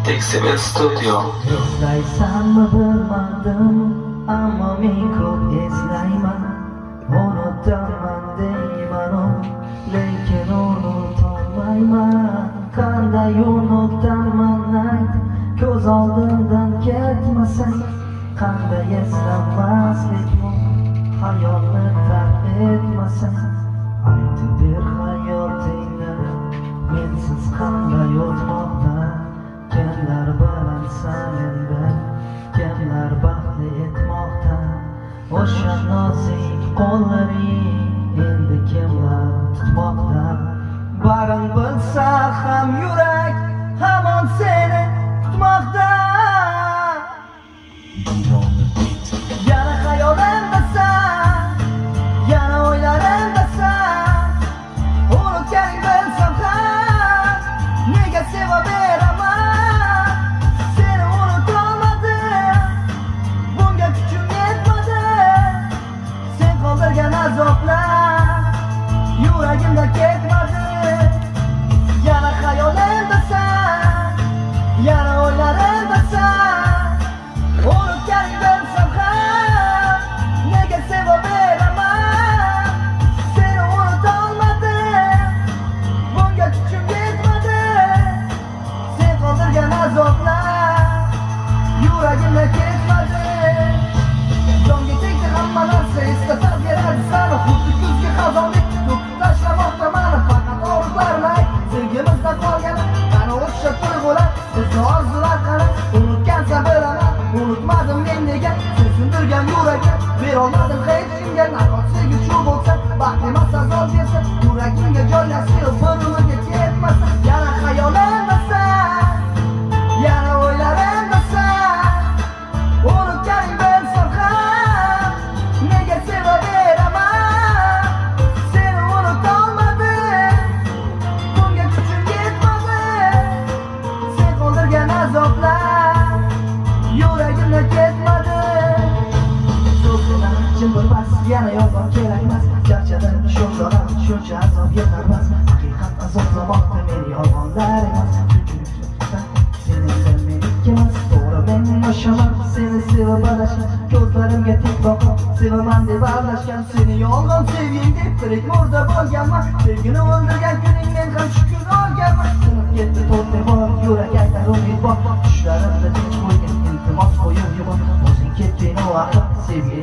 Decibel Studio. Eslaysanmi bilmadim, ammo men ko'p eslayman. Unutaman deymanu, lekin unutolmayman. Qanday unutarman ayt, ko'z oldimdan ketmasang. Qanday eslamaslik bu, hayotni tark etmasang. Aytib ber hayotingni, mensiz qanday o'tmoqda. Kimlar bilan san endi, kimlar baxtli etmoqda. O'sha nozik qo'llaring endi kimlar tutmoqda. Baring bilsa ham yurak hamon seni kutmoqda. Yana xayolimdasan, yana o'ylarimdasan. Unutganing bilsam ham nega sevaveraman. Seni unutolmadim, bunga kuchim yetmadi. Sen qoldirgan azoblar yuragimda ketmadi. Yana xayolimdasan, yana o'ylarimdasan. Unutganing bilsam ham nega sevaveraman. Seni unutolmadim, bunga kuchim yetmadi. Sen qoldirgan azoblar yuragimda ketmadi. Jonga tegdi hamma narsa, eslatib beradi sani. Xuddi kuzgi xazondek to'kib tashlamoqda mani. Faqat og'riqlarmay sevgimizda qolgan qani o'sha tuyg'ular, sizni orzular qani. Unutgansan bilaman, unutmadim men nega. Sen sindirgan yuragim berolmadim hech kimga. Nahot sevgi shu bo'lsa, baxt emas azob bersa, yuragimga joylashib bir umrga ketmasa. Yana xayolimdasan, yana o'ylarimdasan. Unutganing bilsam ham nega sevaveraman. Seni unutolmadim, bunga kuchim yetmadi. Sen qoldirgan azoblar yuragimda ketmadi. So'zlar jim bo'lmas, yana yolg'on kerakmas. Charchadim shundoq, shuncha azob yetarmas. Haqiqat azoblamoqda meni yolg'onlar emas. Seni meniki emas, to'g'ri men yashaman. Seni sevib adashgan, ko'zlarimga tik boqib sevaman deb aldashgan. Seni yolg'on sevging deb tirik murda bo'lganman. Sevgini o'ldirgan kuning men ham shu kun olganman. Sinib ketdi to'rtta bor yurak aytar umid bor. Tushlarimda tinch bo'lgan iltimos qo'yib yubor. O'zing ketding u vaqt sevgi